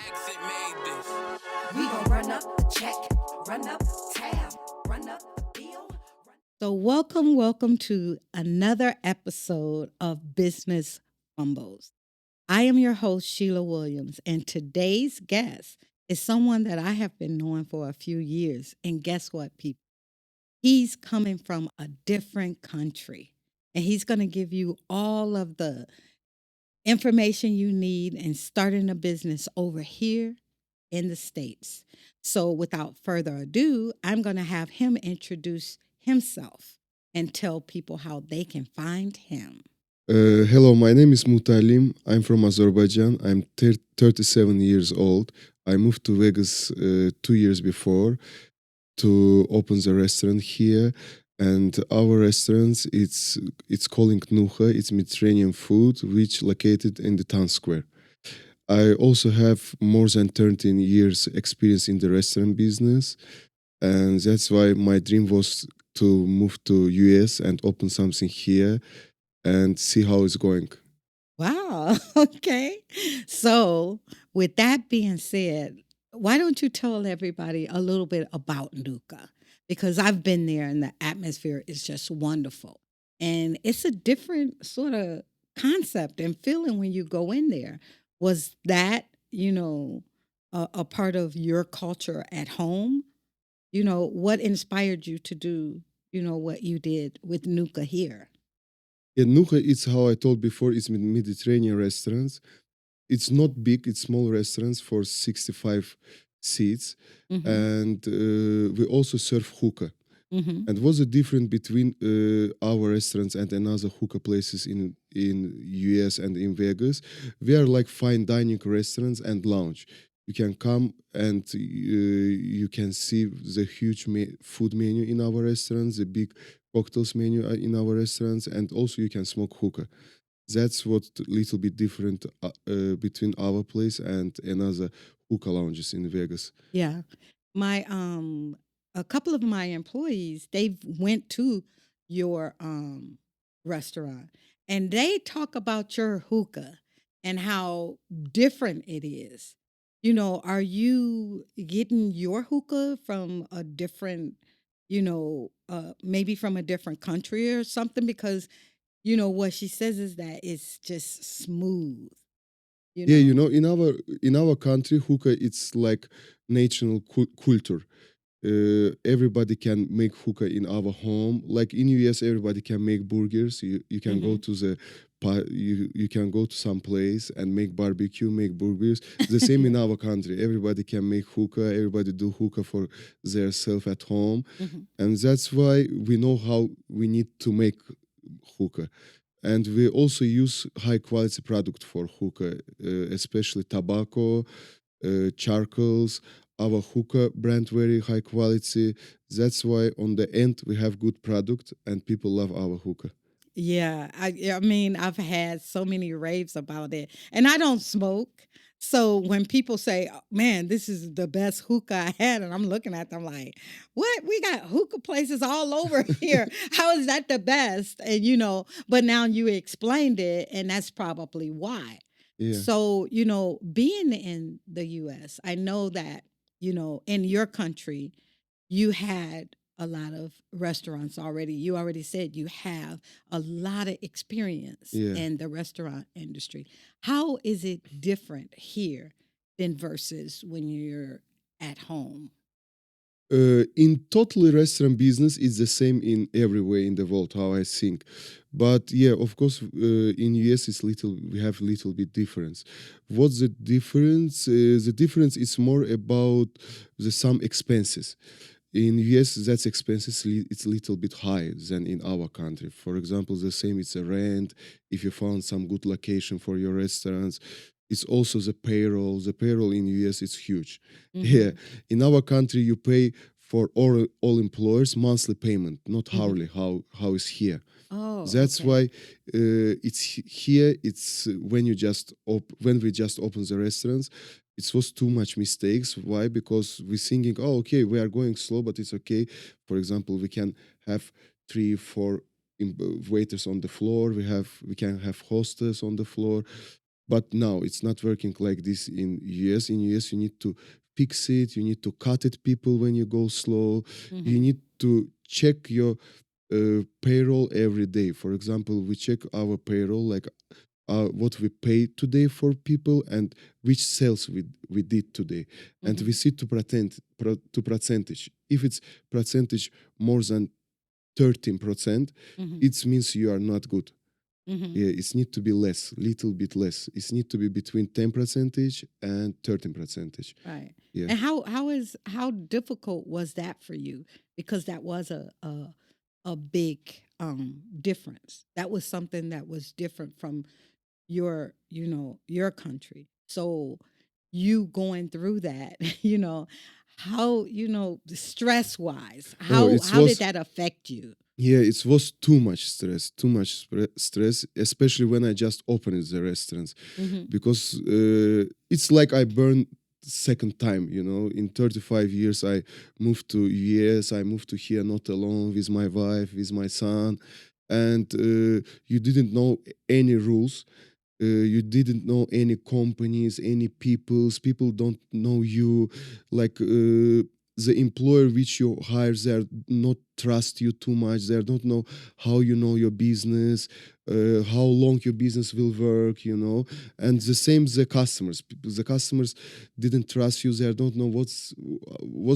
Exit made this. We gon' run up a check, run up tab, run up the bill. So, welcome to another episode of Business Fumbles. I am your host, Sheila Williams, and today's guest is someone that I have been knowing for a few years. And guess what, people? He's coming from a different country, and he's going to give you all of the information you need in starting a business over here in the States. So, without further ado, I'm going to have him introduce himself and tell people how they can find him. Hello, my name is Mutalim. I'm from Azerbaijan. I'm 37 years old. I moved to Vegas 2 years before to open the restaurant here. And our restaurant, it's calling Nukha. It's Mediterranean food, which located in the town square. I also have more than 13 years experience in the restaurant business. And that's why my dream was to move to US and open something here and see how it's going. Wow. Okay. So, with that being said, why don't you tell everybody a little bit about Nukha? Because I've been there and the atmosphere is just wonderful. And it's a different sort of concept and feeling when you go in there. Was that, a part of your culture at home? What inspired you to do, what you did with Nukha here? Yeah, Nukha, it's how I told before, it's Mediterranean restaurants. It's not big, it's small restaurants for 65 seats. Mm-hmm. And we also serve hookah. Mm-hmm. And what's the difference between our restaurants and another hookah places in US and in Vegas? We are like fine dining restaurants and lounge. You can come and you can see the huge food menu in our restaurants, the big cocktails menu in our restaurants, and also you can smoke hookah. That's what little bit different between our place and another hookah lounges in Vegas. Yeah. My a couple of my employees, they went to your restaurant and they talk about your hookah and how different it is. Are you getting your hookah from a different, maybe from a different country or something? Because, what she says is that it's just smooth, you Yeah, know? in our country, hookah it's like national culture. Everybody can make hookah in our home. Like in US, everybody can make burgers. You can go Mm-hmm. to the you can go to some place and make barbecue, make burgers. The same in our country. Everybody can make hookah. Everybody do hookah for their self at home, Mm-hmm. and that's why we know how we need to make hookah. And we also use high quality product for hookah, especially tobacco, charcoals. Our hookah brand very high quality. That's why on the end we have good product and people love our hookah. Yeah, I mean, I've had so many raves about it, and I don't smoke. So when people say, "Oh, "Man, this is the best hookah I had," and I'm looking at them like, "What? We got hookah places all over here. How is that the best?" And but now you explained it, and that's probably why. Yeah. So being in the U.S., I know that in your country you had a lot of restaurants already. You already said you have a lot of experience Yeah. in the restaurant industry. How is it different here than versus when you're at home? In totally restaurant business, it's the same in everywhere in the world. How I think, but yeah, of course, in US it's little. We have little bit difference. What's the difference? The difference is more about the some expenses. In US, that's expenses. It's a little bit higher than in our country. For example, the same. It's a rent. If you found some good location for your restaurants, it's also the payroll. The payroll in US is huge. Yeah, Mm-hmm. in our country, you pay for all employers monthly payment, not Mm-hmm. hourly. How is here? Oh, That's okay. why it's here. It's when you when we just opened the restaurants, it was too much mistakes. Why? Because we're thinking, oh, okay, we are going slow, but it's okay. For example, we can have 3, 4 waiters on the floor. We can have hostess on the floor. But now it's not working like this in US. In US, you need to fix it. You need to cut it people when you go slow. You Mm-hmm. need to check your payroll every day. For example, we check our payroll, like what we pay today for people and which sales we did today, and Mm-hmm. we see to percentage. If it's percentage more than 13%, Mm-hmm. it means you are not good. Mm-hmm. Yeah, it need to be less, little bit less. It need to be between 10 percentage and 13 percentage. Right. Yeah. And how difficult was that for you? Because that was a big difference. That was something that was different from your country. So you going through that, how, stress wise, Oh, it how did was, that affect you? yeah, it was too much stress, stress, especially when I just opened the restaurants, Mm-hmm. because it's like I burned second time. In 35 years I moved to US. I moved to here not alone, with my wife, with my son, and you didn't know any rules. You didn't know any companies, any people don't know you, like the employer which you hire, they not trust you too much. They don't know how you know your business, how long your business will work, and the same the customers. The customers didn't trust you. They don't know what's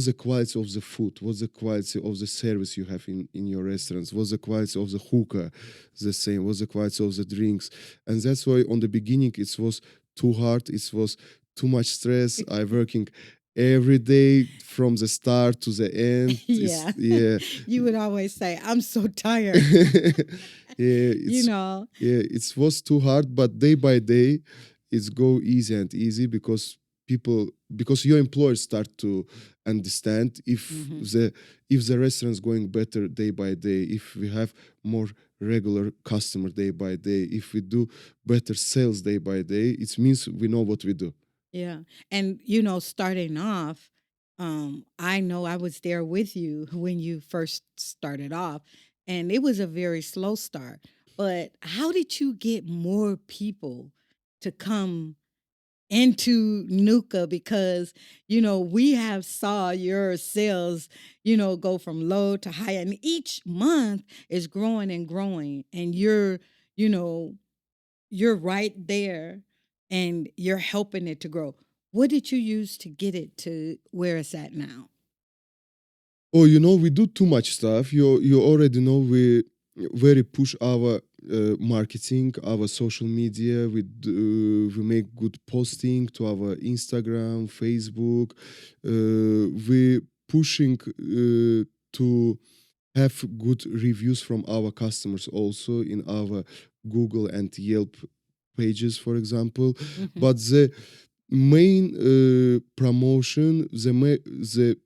the quality of the food, what's the quality of the service you have in your restaurants, what's the quality of the hookah, the same, what's the quality of the drinks. And that's why on the beginning it was too hard, it was too much stress. I working every day from the start to the end. It's, Yeah. yeah. You would always say, I'm so tired. Yeah, you it's, know. yeah, it was too hard, but day by day it's go easy and easy, because your employers start to understand Mm-hmm. if the restaurant's going better day by day, if we have more regular customer day by day, if we do better sales day by day, it means we know what we do. Yeah. And, starting off, I know I was there with you when you first started off, and it was a very slow start. But how did you get more people to come into Nuka? Because, we have saw your sales, go from low to high, and each month is growing and growing, and you know, you're right there and you're helping it to grow. What did you use to get it to where it's at now? Oh, we do too much stuff. You already know we very push our marketing, our social media. We make good posting to our Instagram, Facebook. We pushing to have good reviews from our customers also in our Google and Yelp pages, for example. Mm-hmm. But the main promotion, the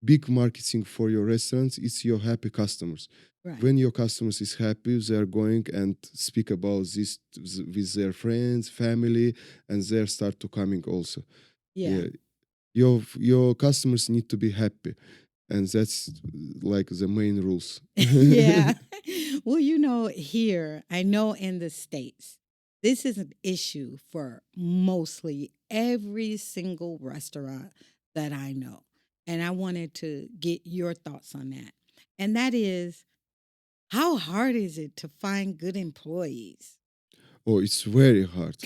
big marketing for your restaurants is your happy customers. Right. When your customers is happy, they are going and speak about this with their friends, family, and they start to coming also. Yeah. Yeah, your customers need to be happy, and that's like the main rules. Yeah. Well, here, I know in the States, this is an issue for mostly every single restaurant that I know. And I wanted to get your thoughts on that. And that is, how hard is it to find good employees? Oh, it's very hard.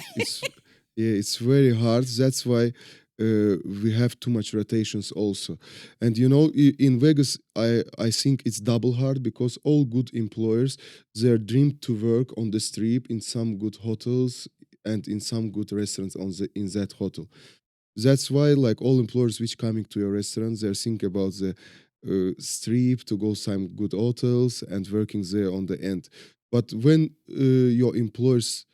It's very hard. That's why we have too much rotations also. And in Vegas, I think it's double hard, because all good employers, their dream to work on the strip in some good hotels and in some good restaurants in that hotel. That's why, like, all employers which coming to your restaurants, they're thinking about the strip to go some good hotels and working there on the end. But when your employers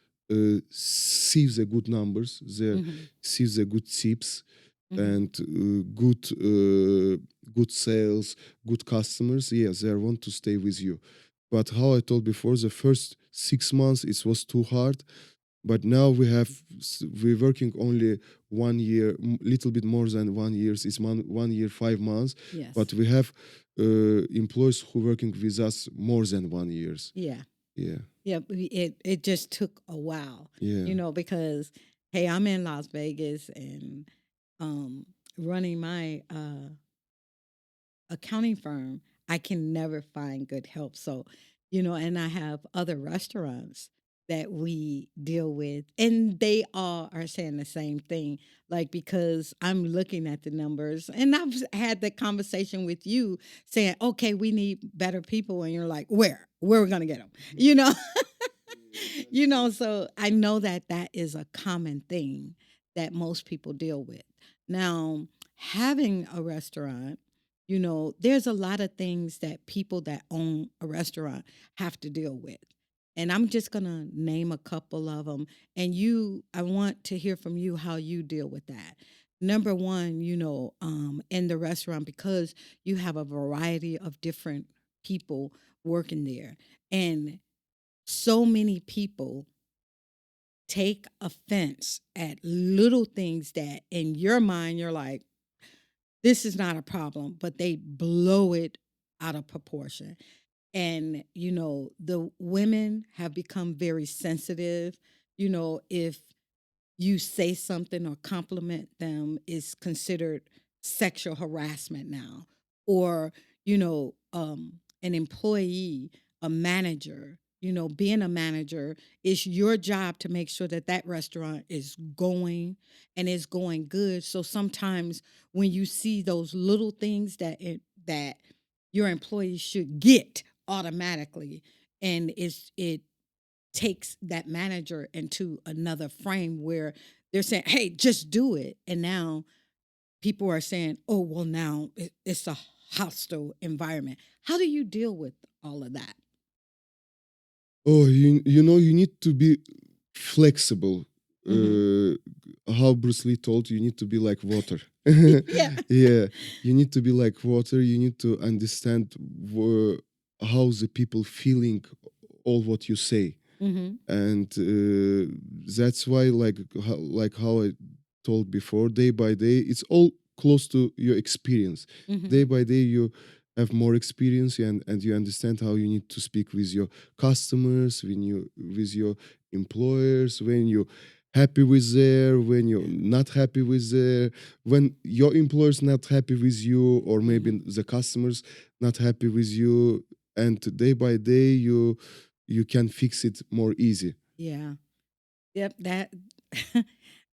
see the good numbers, they Mm-hmm. see the good tips Mm-hmm. and good sales, good customers, yes, they want to stay with you. But how I told before, the first 6 months it was too hard, but now we're working only 1 year, little bit more than 1 year. It's 1 year 5 months, Yes. but we have employees who working with us more than 1 years. Yeah. Yeah, Yeah. It just took a while, yeah. because hey, I'm in Las Vegas and running my accounting firm, I can never find good help. So, and I have other restaurants that we deal with, and they all are saying the same thing. Like, because I'm looking at the numbers, and I've had the conversation with you saying, okay, we need better people. And you're like, where? Where are we going to get them? You know? So I know that that is a common thing that most people deal with. Now, having a restaurant, there's a lot of things that people that own a restaurant have to deal with. And I'm just going to name a couple of them. And I want to hear from you how you deal with that. Number one, in the restaurant, because you have a variety of different people working there. And so many people take offense at little things that in your mind you're like, this is not a problem, but they blow it out of proportion. And, the women have become very sensitive. If you say something or compliment them is considered sexual harassment now, or an employee, a manager, being a manager, it's your job to make sure that that restaurant is going and is going good. So sometimes when you see those little things that your employees should get automatically, and it takes that manager into another frame where they're saying, hey, just do it. And now people are saying, oh, well, now it's a hostile environment. How do you deal with all of that? Oh, you need to be flexible. Mm-hmm. How Bruce Lee told you need to be like water. Yeah. Yeah, you need to be like water. You need to understand how the people feeling all what you say, Mm-hmm. and that's why like how I told before, day by day it's all close to your experience. Mm-hmm. Day by day you have more experience, and you understand how you need to speak with your customers, when you with your employers, when you happy with there, when you're not happy with there, when your employers not happy with you, or maybe Mm-hmm. the customers not happy with you, and day by day you can fix it more easy. Yeah. Yep. That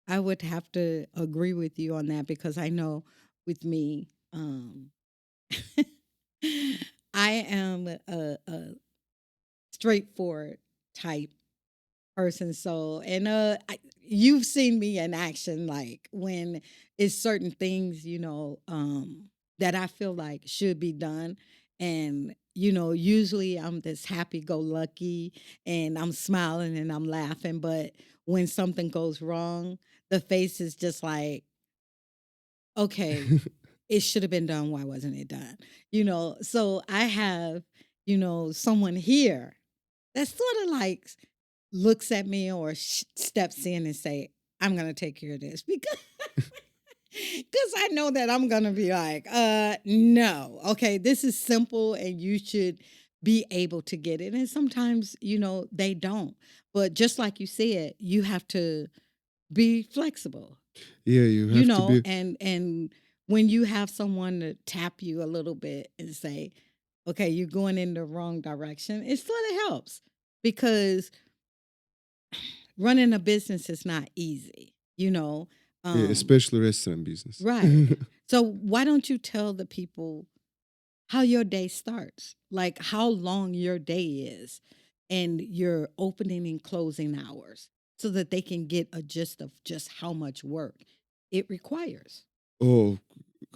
I would have to agree with you on that because I know with me, I am a straightforward type person. So, and you've seen me in action, like when it's certain things, that I feel like should be done. And, usually I'm this happy go lucky and I'm smiling and I'm laughing. But when something goes wrong, the face is just like, okay, it should have been done. Why wasn't it done? So I have, someone here that sort of like looks at me or steps in and say, I'm going to take care of this because I know that I'm going to be like, no, okay, this is simple and you should be able to get it. And sometimes, they don't. But just like you said, you have to be flexible, Yeah, you have to be. and when you have someone to tap you a little bit and say, okay, you're going in the wrong direction, it sort of helps because running a business is not easy, Yeah, um especially restaurant business. right. So why don't you tell the people how your day starts, like how long your day is and your opening and closing hours, so that they can get a gist of just how much work it requires. Oh,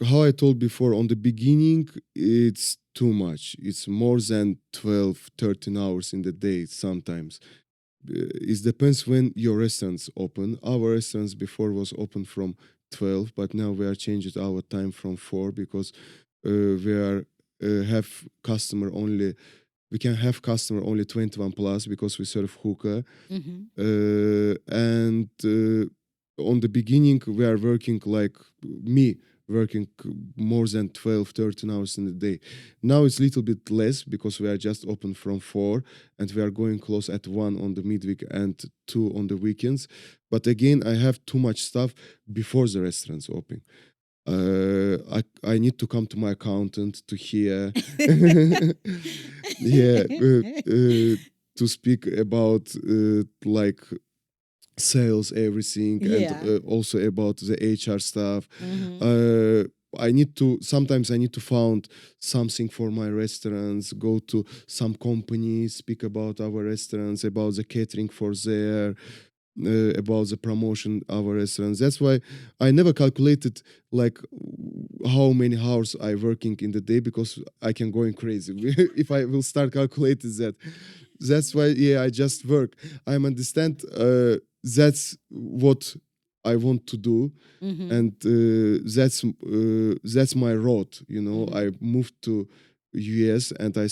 how I told before, on the beginning, it's too much. It's more than 12, 13 hours in the day sometimes. It depends when your restaurants open. Our restaurants before was open from 12, but now we are changing our time from 4 because we are have customer only. We can have customer only 21 plus because we serve hookah. Mm-hmm. And on the beginning we are working like me working more than 12, 13 hours in a day. Now it's a little bit less because we are just open from 4 and we are going close at 1 on the midweek and 2 on the weekends. But again, I have too much stuff before the restaurants open. I need to come to my accountant to hear, yeah, to speak about like sales, everything, and Yeah. also about the HR stuff. Hmm. Uh, I need to found something for my restaurants, go to some companies, speak about our restaurants, about the catering for there, about the promotion our restaurants. That's why I never calculated like how many hours I working in the day because I can going crazy if I will start calculating that. That's why I just work. I understand that's what I want to do, Hmm. and that's my road. Hmm. I moved to US and I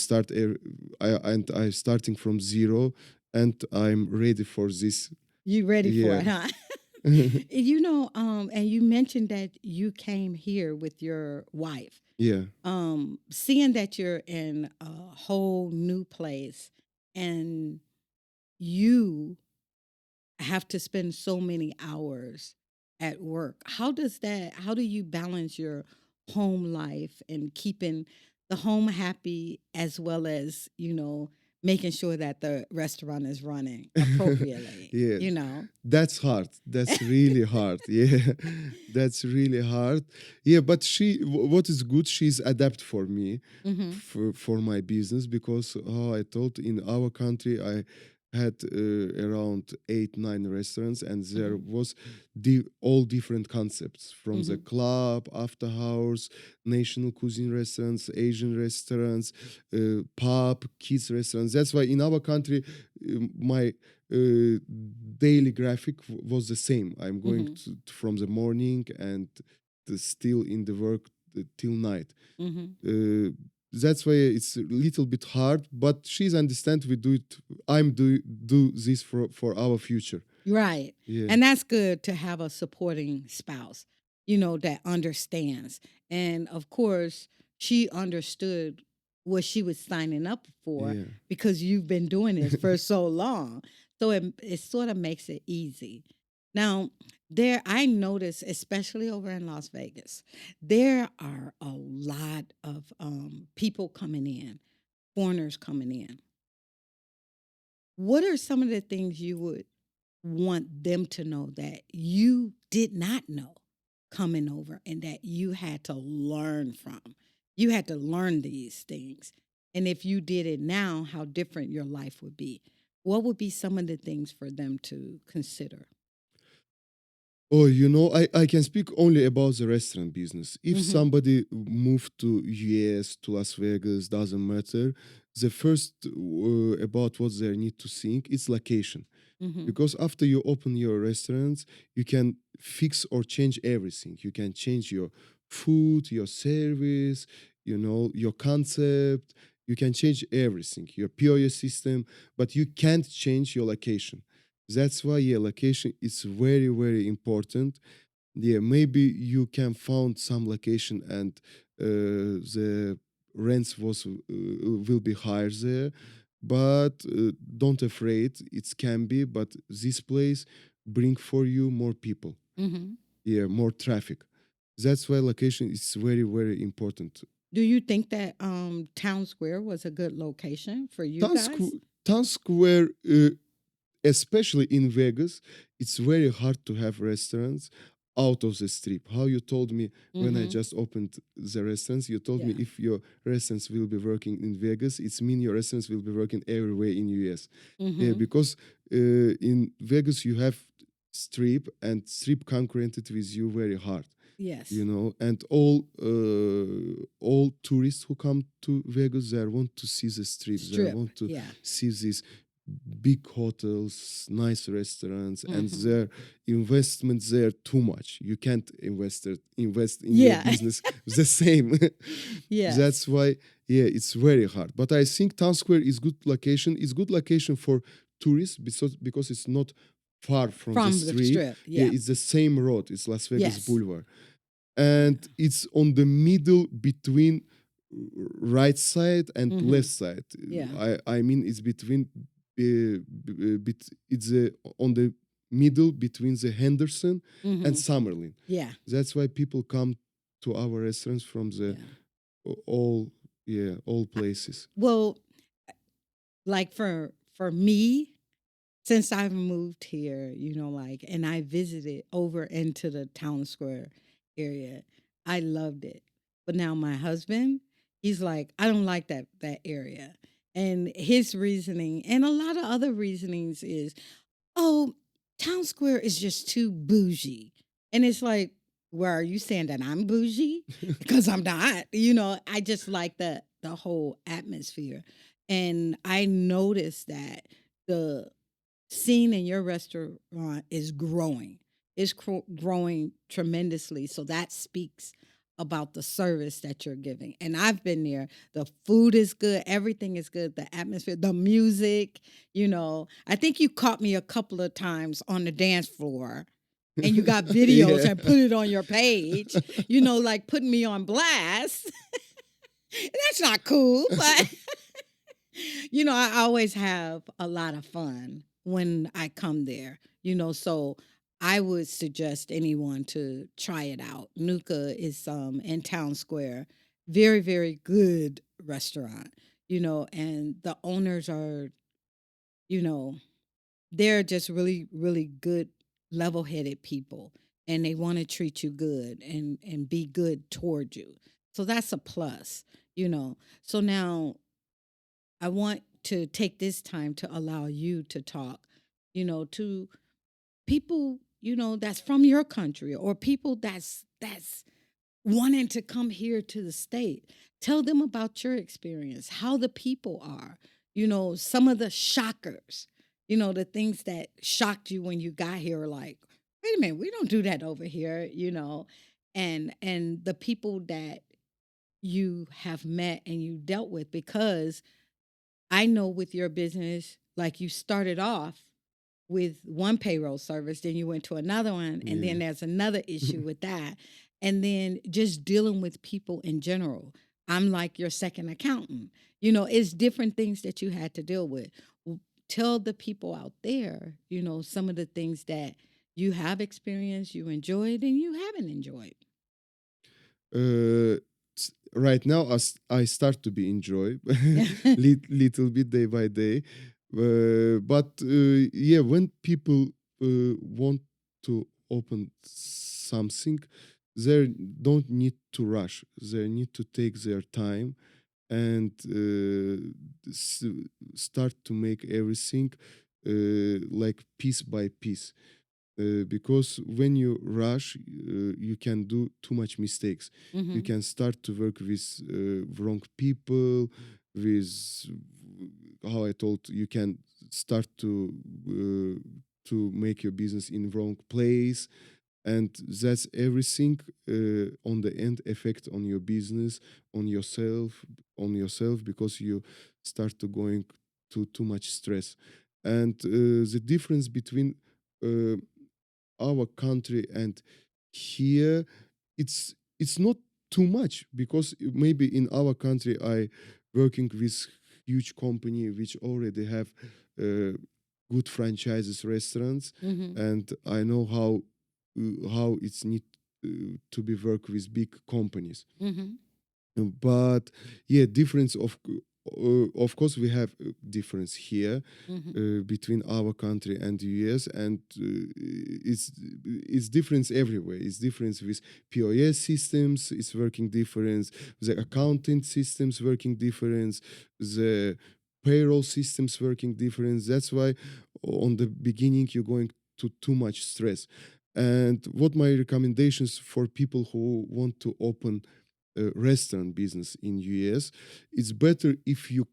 starting from zero, and I'm ready for this. You ready for Yeah. it, huh? And you mentioned that you came here with your wife. Yeah. Seeing that you're in a whole new place and you have to spend so many hours at work. How do you balance your home life and keeping the home happy as well as, making sure that the restaurant is running appropriately, Yeah, you know? that's hard. That's really hard. Yeah, that's really hard. Yeah, but what is good, she's adapt for me, Mhm. for my business because I told in our country I had around 8, 9 restaurants, and there Mhm. was all different concepts from the Mhm. club, after house, national cuisine restaurants, Asian restaurants, pub, kids restaurants. That's why in our country, my daily graphic was the same. I'm going Mhm. from the morning and still in the work till night. Mhm. Uh, that's why it's a little bit hard, but she's understand we do it. I'm do this for our future. Right. Yeah, And that's good to have a supporting spouse, that understands. And of course, she understood what she was signing up for yeah. because you've been doing this for so long. So it sort of makes it easy. Now, I notice, especially over in Las Vegas, there are a lot of people coming in, foreigners coming in. What are some of the things you would want them to know that you did not know coming over and that you had to learn from? You had to learn these things. And if you did it now, how different your life would be. What would be some of the things for them to consider? Oh, I can speak only about the restaurant business. If Mm-hmm. somebody moved to US, to Las Vegas, doesn't matter. The first about what they need to think is location. Mm-hmm. Because after you open your restaurants, you can fix or change everything. You can change your food, your service, your concept. You can change everything, your POS system, but you can't change your location. That's why location is very, very important. Yeah, maybe you can found some location and the rents will be higher there, but don't afraid, it can be, but this place bring for you more people, Mm-hmm. yeah, more traffic. That's why location is very, very important. Do you think that Town Square was a good location for you town, guys? Squ- Town Square, especially in Vegas, it's very hard to have restaurants out of the strip. How you told me when I Mm-hmm. just opened the restaurants, you told me Yeah. if your restaurants will be working in Vegas, it's mean your restaurants will be working everywhere in US. Yeah, Mm-hmm. because in Vegas you have strip and strip concurrented with you very hard, Yes. and all tourists who come to Vegas, they want to see the strip, they Strip. want to Yeah. see these big hotels, nice restaurants, and Mm-hmm. their investments there too much. You can't invest in your Yeah. business the same. Yes. That's why, yeah, it's very hard. But I think Town Square is good location. It's good location for tourists because it's not far from the From the strip. strip. Yeah, Yeah. it's the same road. It's Las Vegas Yes. Boulevard. and Yeah. it's on the middle between right side and Mm-hmm. left side. Yeah. I mean it's between it's on the middle between the Henderson and Mm-hmm. Summerlin. Yeah. That's why people come to our restaurants from the Yeah. all all places. Well, like for me, since I've moved here, like, and I visited over into the town square area, I loved it. But now my husband, he's like, I don't like that area. And his reasoning and a lot of other reasonings is, oh, town square is just too bougie. And it's like, where are you saying that I'm bougie? Because I'm not. I just like the whole atmosphere. And I noticed that the scene in your restaurant is growing. It's growing tremendously. So that speaks about the service that you're giving. And I've been there. The food is good. Everything is good. The atmosphere, the music. I think you caught me a couple of times on the dance floor and you got videos Yeah. and put it on your page, like putting me on blast. That's not cool, but I always have a lot of fun when I come there, so I would suggest anyone to try it out. Nukha is in Town Square. Very, very good restaurant, and the owners are, you know, they're just really, really good, level headed people. And they want to treat you good and be good toward you. So that's a plus, So now I want to take this time to allow you to talk, to people, that's from your country or people that's wanting to come here to the state. Tell them about your experience, how the people are, some of the shockers, the things that shocked you when you got here, like, wait a minute, we don't do that over here, and the people that you have met and you dealt with because I know with your business, like you started off with one payroll service, then you went to another one, and Yeah. then there's another issue with that. And then just dealing with people in general. I'm like your second accountant. It's different things that you had to deal with. Tell the people out there, some of the things that you have experienced, you enjoyed, and you haven't enjoyed. uh, right now I start to be enjoy little bit day by day, but yeah, when people want to open something, they don't need to rush, they need to take their time and s- start to make everything like piece by piece, because when you rush, you can do too much mistakes. You Mm-hmm. can start to work with wrong people, with how I told you can start to make your business in wrong place, and that's everything on the end effect on your business, on yourself, because you start to going to too much stress. And the difference between uh, our country and here, it's not too much, because maybe in our country I working with huge company which already have good franchises restaurants, Mm-hmm. and I know how it's need to be work with big companies. Mm-hmm. But yeah, difference of course we have difference here Mm-hmm. between our country and the US, and it's difference everywhere. It's difference with POS systems, it's working difference, the accounting systems working difference, the payroll systems working difference. That's why on the beginning you're going to too much stress. And what my recommendations for people who want to open restaurant business in US, it's better if you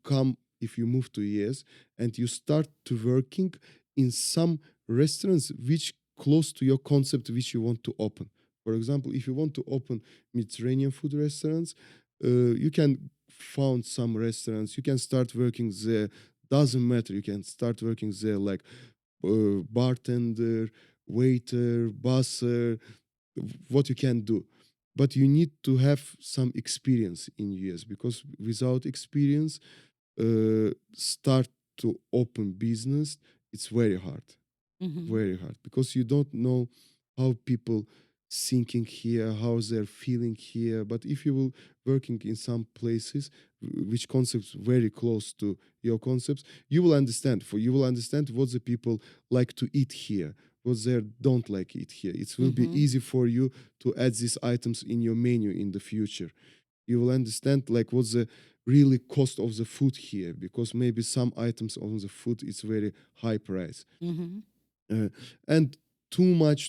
move to US and you start to working in some restaurants which close to your concept which you want to open. For example, if you want to open Mediterranean food restaurants, you can found some restaurants. You can start working there. Doesn't matter. You can start working there like bartender, waiter, busser, what you can do. but you need to have some experience in US, because without experience, start to open business, it's Mm-hmm. very hard, because you don't know how people thinking here, how they're feeling here. But if you will working in some places which concepts very close to your concepts, you will understand. For you will understand what the people like to eat here, what they don't like eat here. It will be Mm-hmm. easy for you to add these items in your menu in the future. You will understand like what's the really cost of the food here, because maybe some items on the food is very high price. Mm-hmm. uh, and too much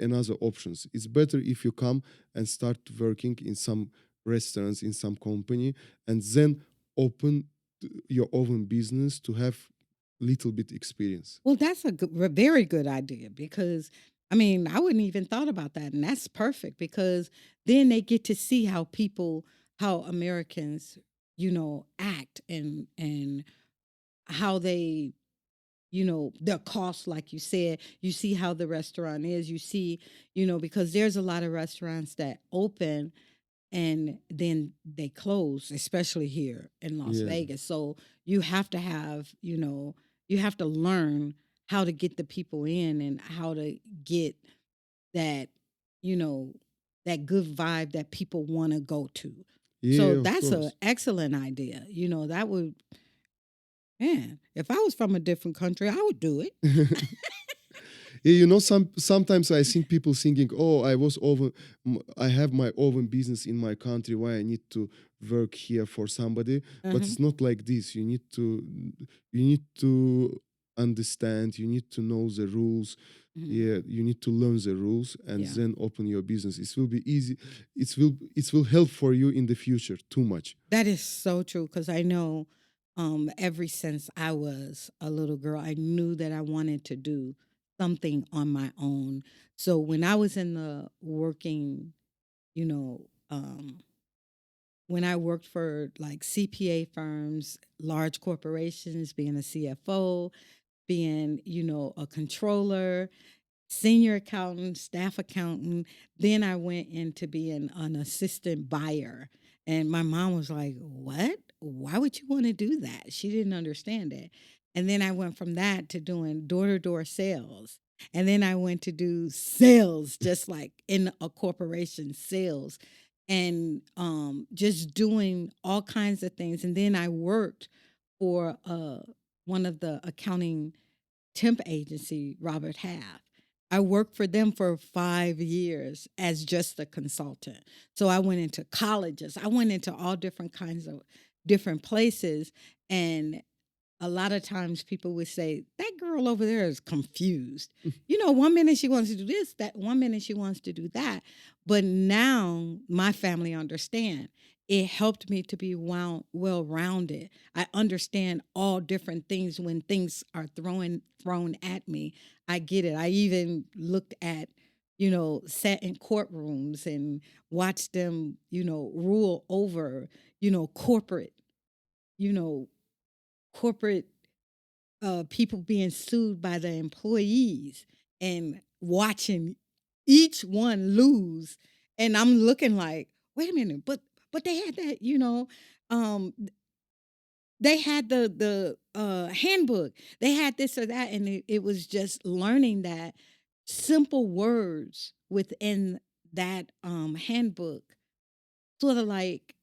another options. It's better if you come and start working in some restaurants, in some company, and then open your own business to have little bit experience. Well, that's very good idea because I mean, I wouldn't even thought about that, and that's perfect because then they get to see how Americans, act and how they, their costs, like you said. You see how the restaurant is. You see, because there's a lot of restaurants that open and then they close, especially here in Las Yeah, Vegas. So you have to have, you have to learn how to get the people in and how to get that, you know, that good vibe that people want to go to. So yeah, of that's an course. excellent idea. That would, man, if I was from a different country, I would do it. Yeah, sometimes I think people thinking, "Oh, I have my own business in my country. Why I need to work here for somebody?" But Uh-huh. it's not like this. You need to understand. You need to know the rules. Mhm. Yeah, you need to learn the rules and Yeah. then open your business. It will be easy. It will help for you in the future. Too much. That is so true because I know ever since I was a little girl, I knew that I wanted to do something on my own. So when I was in the working, you know, when I worked for like CPA firms, large corporations, being a CFO, being, a controller, senior accountant, staff accountant. Then I went into being an assistant buyer. And my mom was like, "What? Why would you want to do that?" She didn't understand it. And then I went from that to doing door to door sales. And then I went to do sales, just like in a corporation, sales, and just doing all kinds of things. And then I worked for one of the accounting temp agency, Robert Half. I worked for them for 5 years as just a consultant. So I went into colleges. I went into all different kinds of different places. And a lot of times people would say, "That girl over there is confused. One minute she wants to do this, that one minute she wants to do that." But now my family understand. It helped me to be well rounded. I understand all different things when things are thrown at me. I get it. I even looked at, sat in courtrooms and watched them, rule over, corporate, you know, corporate people being sued by the employees and watching each one lose. And I'm looking like, wait a minute, but they had that, um, they had the handbook, they had this or that, and it was just learning that simple words within that handbook sort of like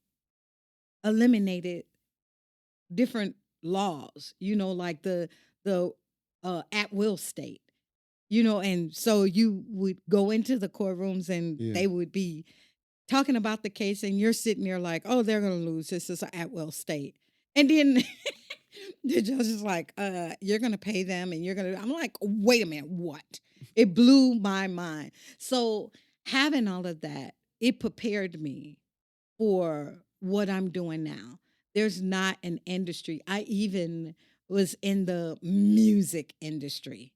eliminated different laws, like the at will state, and so you would go into the courtrooms and Yeah. they would be talking about the case and you're sitting there like, "Oh, they're going to lose. This is an at will state." And then the judge is like, "You're going to pay them and you're going to," I'm like, "Wait a minute, what?" It blew my mind. So having all of that, it prepared me for what I'm doing now. There's not an industry. I even was in the music industry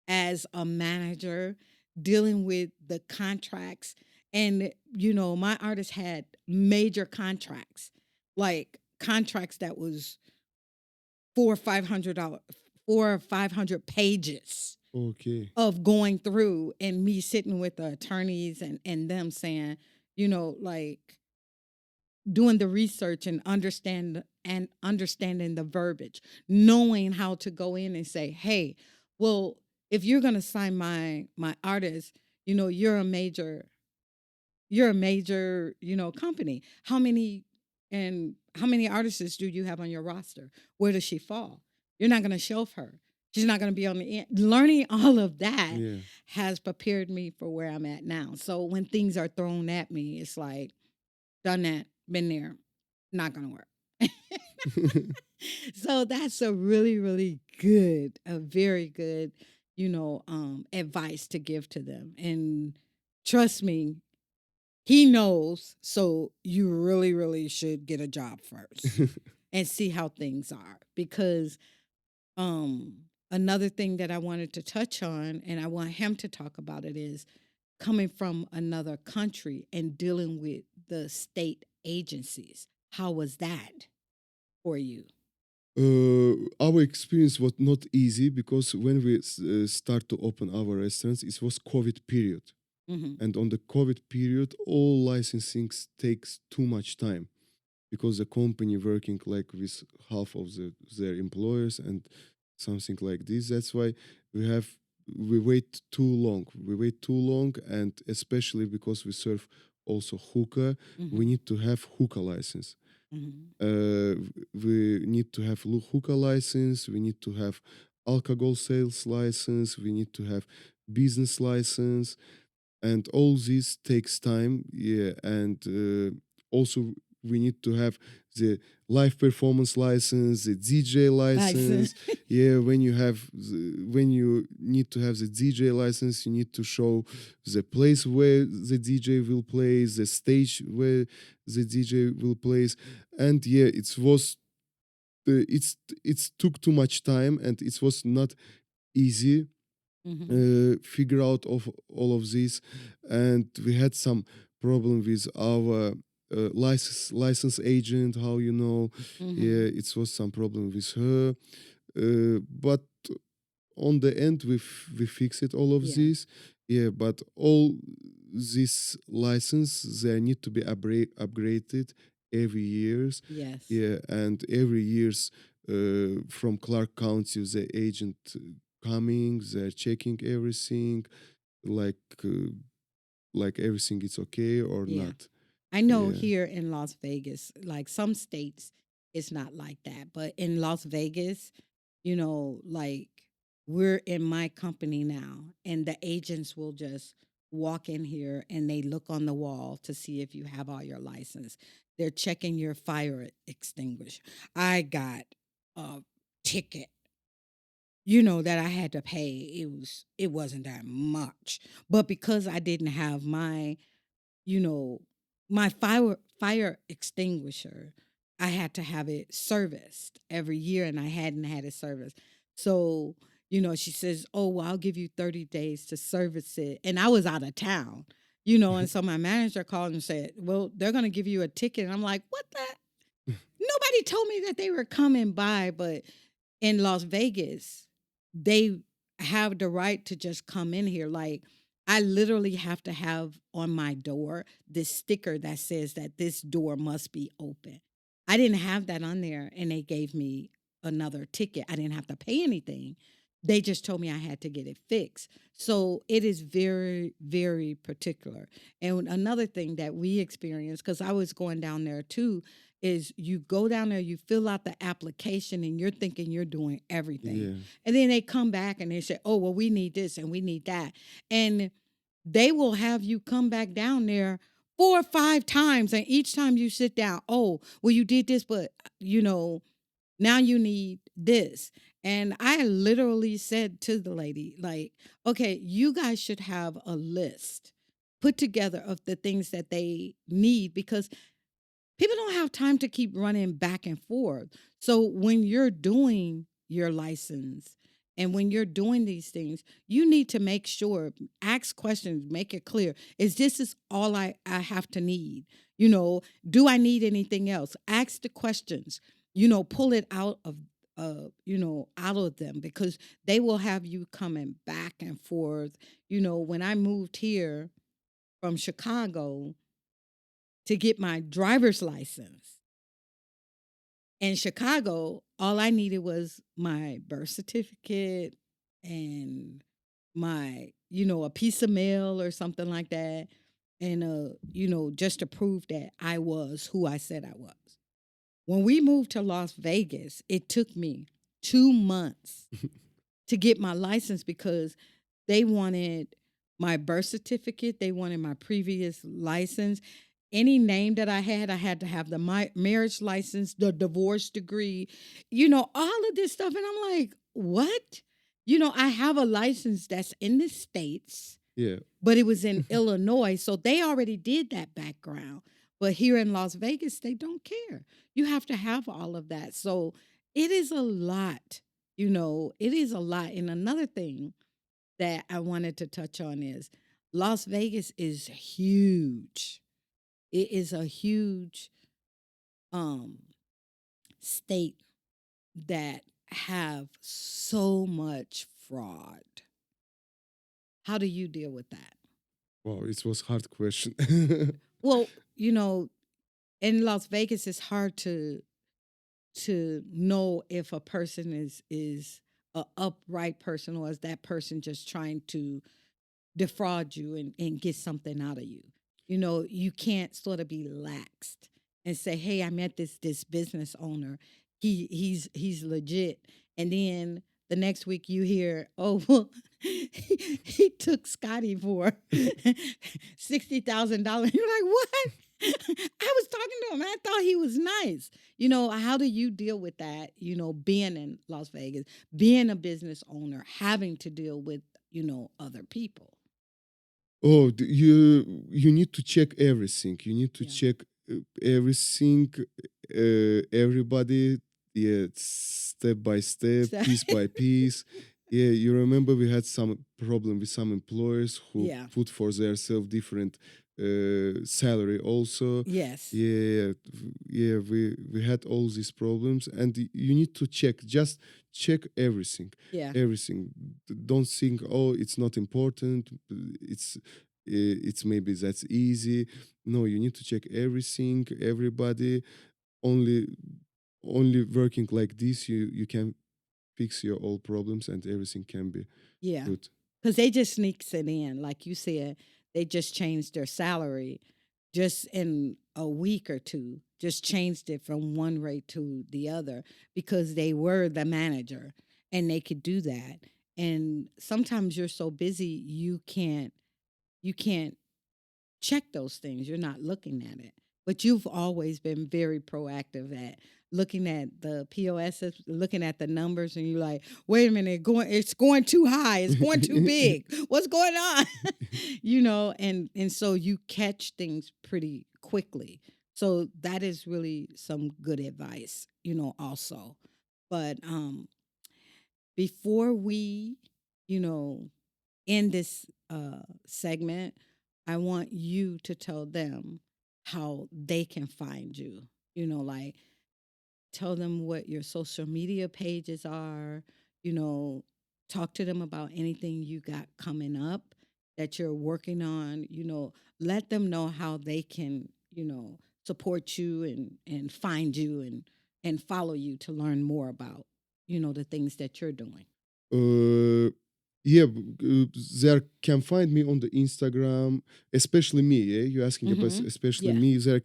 as a manager, dealing with the contracts. And, my artist had major contracts, like contracts that was $400 or $500, $400 or 500 pages. Okay. of going through and me sitting with the attorneys and them saying, like doing the research and understanding the verbiage, knowing how to go in and say, hey, well, if you're gonna sign my artist, you're a major company. How many artists do you have on your roster? Where does she fall? You're not going to shelf her. She's not going to be on the end. Learning all of that Yeah. has prepared me for where I'm at now. So when things are thrown at me, it's like, done that, been there, not going to work. So that's a really, really good, a very good, advice to give to them. And trust me, he knows. So you really, really should get a job first and see how things are. Because another thing that I wanted to touch on, and I want him to talk about it, is coming from another country and dealing with the state agencies. How was that for you? Our experience was not easy because when we start to open our restaurants, it was COVID period, Mm-hmm. and on the COVID period, all licensing takes too much time because the company working like with half of their employers and something like this. That's why we wait too long. We wait too long, and especially because we serve also hookah, we Mm-hmm. need to have hookah license. Mm-hmm. uh, we need to have hookah license, we need to have alcohol sales license, we need to have business license, and all this takes time. Yeah, and also we need to have the live performance license, the DJ License. license. Yeah, when you need to have the DJ license, you need to show the place where the DJ will play, the stage where the DJ will play, and yeah, it's took too much time, and it was not easy Mm-hmm. figure out of all of this, and we had some problem with our license agent. How Mm-hmm. yeah, it was some problem with her, but on the end we fix it all of Yeah. this. Yeah, but all this license they need to be upgraded every years. Yes. Yeah, and every years from Clark County the agent coming, they're checking everything, like uh, like everything is okay or Yeah. not. I know Yeah. here in Las Vegas, like some states, it's not like that. But in Las Vegas, like we're in my company now, and the agents will just walk in here and they look on the wall to see if you have all your license. They're checking your fire extinguisher. I got a ticket, that I had to pay. It wasn't that much. But because I didn't have you know, my fire extinguisher, I had to have it serviced every year, and I hadn't had it serviced. So, she says, "Oh, well, I'll give you 30 days to service it." And I was out of town, and so my manager called and said, "Well, they're going to give you a ticket." And I'm like, "What the? Nobody told me that they were coming by." But in Las Vegas, they have the right to just come in here. Like, I literally have to have on my door this sticker that says that this door must be open. I didn't have that on there, and they gave me another ticket. I didn't have to pay anything. They just told me I had to get it fixed. So it is very, very particular. And another thing that we experienced, because I was going down there too, is you go down there, you fill out the application, and you're thinking you're doing everything. Yeah. And then they come back and they say, "Oh, well, we need this and we need that." And they will have you come back down there 4 or 5 times. And each time you sit down, "Oh, well, you did this, but now you need this." And I literally said to the lady, like, "Okay, you guys should have a list put together of the things that they need, because people don't have time to keep running back and forth." So when you're doing your license and when you're doing these things, you need to make sure, ask questions, make it clear. Is all I have to need? Do I need anything else? Ask the questions, pull it out out of them because they will have you coming back and forth. When I moved here from Chicago to get my driver's license in Chicago, all I needed was my birth certificate and a piece of mail or something like that. And, just to prove that I was who I said I was. When we moved to Las Vegas, it took me 2 months to get my license because they wanted my birth certificate, they wanted my previous license. Any name that I had to have the marriage license, the divorce degree, all of this stuff. And I'm like, what? I have a license that's in the States, Yeah. but it was in Illinois. So they already did that background. But here in Las Vegas, they don't care. You have to have all of that. So it is a lot, it is a lot. And another thing that I wanted to touch on is Las Vegas is huge. It is a huge um state that have so much fraud. How do you deal with that? Wow, it was hard question. Well, in Las Vegas it's hard to know if a person is a upright person or is that person just trying to defraud you and get something out of you. You can't sort of be laxed and say, "Hey, I met this business owner. He's legit." And then the next week you hear, "Oh, well, he took Scotty for $60,000." You're like, "What?" I was talking to him. I thought he was nice. How do you deal with that? Being in Las Vegas, being a business owner, having to deal with other people. Oh, you need to check everything. You need to Yeah. check everything, everybody. Yeah, step by step, So, piece by piece. Yeah, you remember we had some problem with some employers who yeah. put for themselves different salary also. Yes. Yeah, yeah, we had all these problems, and you need to check. Just check everything, Yeah. everything. Don't think, oh, it's not important. It's maybe that's easy. No, you need to check everything, everybody. Only only working like this, you can fix your all problems and everything can be Yeah. good. Because they just sneaks it in. Like you said, they just changed their salary just in a week or two, just changed it from one rate to the other because they were the manager and they could do that. And sometimes you're so busy you can't check those things. You're not looking at it. But you've always been very proactive at looking at the POSs, looking at the numbers, and you're like, wait a minute, it's going too high, it's going too big. What's going on? And so you catch things pretty quickly. So that is really some good advice, also. But before we, you know, in this segment, I want you to tell them how they can find you. Like tell them what your social media pages are, you know, talk to them about anything you got coming up that you're working on, let them know how they can, support you and find you and follow you to learn more about, the things that you're doing. uh, yeah, they can find me on the Instagram, especially me. Yeah, you asking about Mm-hmm. especially Yeah. me. They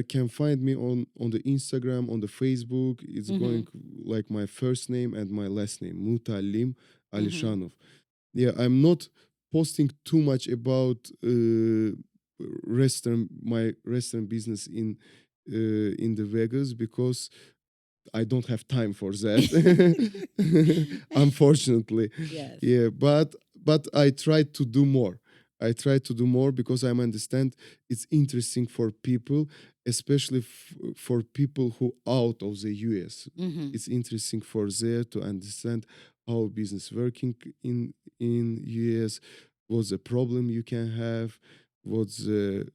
can find me on the Instagram, on the Facebook. It's Mm-hmm. going like my first name and my last name, Mutalim Mm-hmm. Alishanov. Yeah, I'm not posting too much about my restaurant business in the Vegas because I don't have time for that. Unfortunately. Yes. Yeah, but I try to do more. I try to do more because I understand it's interesting for people, especially for people who out of the US. Mm-hmm. It's interesting for there to understand how business working in US, what's the problem you can have, what's the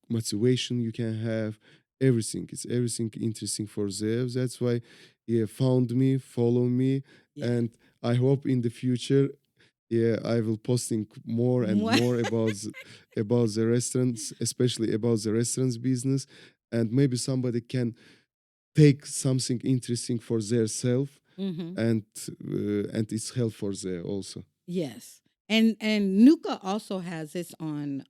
motivation you can have, everything. It's everything interesting for them. That's why yeah, found me, follow me, Yeah. and I hope in the future, yeah, I will posting more and Mwah. more about the restaurants, especially about the restaurants business, and maybe somebody can take something interesting for their self, Mm-hmm. and it's help for them also. Yes. And Nuka also has this on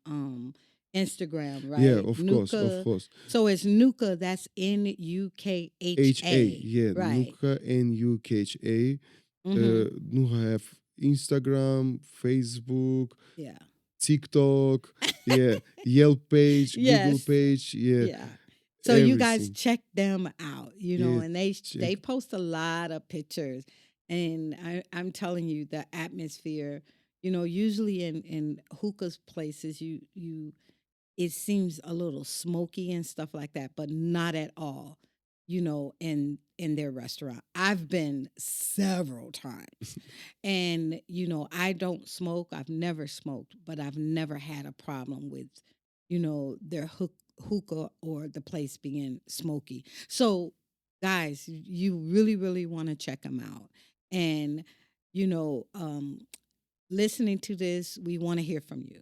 Instagram, Yeah, right? of course, of Nuka. course. So it's Nuka, that's HA, Nukha, yeah, right? Nukha, Nukha. Mm-hmm. Nukha have Instagram, Facebook, Yeah. TikTok, yeah, Yelp page, Google Yes. page, yeah, Yeah. So you guys everything. check them out, Yeah, and check. they post a lot of pictures, and I'm telling you the atmosphere. Usually in hookahs places, you it seems a little smoky and stuff like that, but not at all. In their restaurant, I've been several times, and I don't smoke. I've never smoked, but I've never had a problem with their hookah or the place being smoky. So guys, you really really want to check them out, and you know um listening to this, we want to hear from you.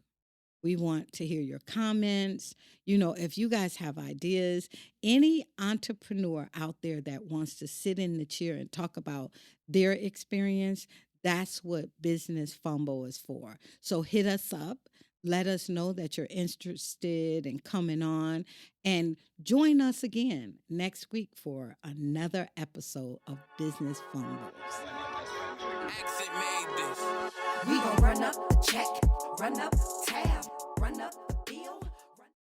We want to hear your comments. If you guys have ideas, any entrepreneur out there that wants to sit in the chair and talk about their experience, that's what Business Fumble is for. So hit us up. Let us know that you're interested in coming on, and join us again next week for another episode of Business Fumbles. Accent made this. We gon' run up, check, run up,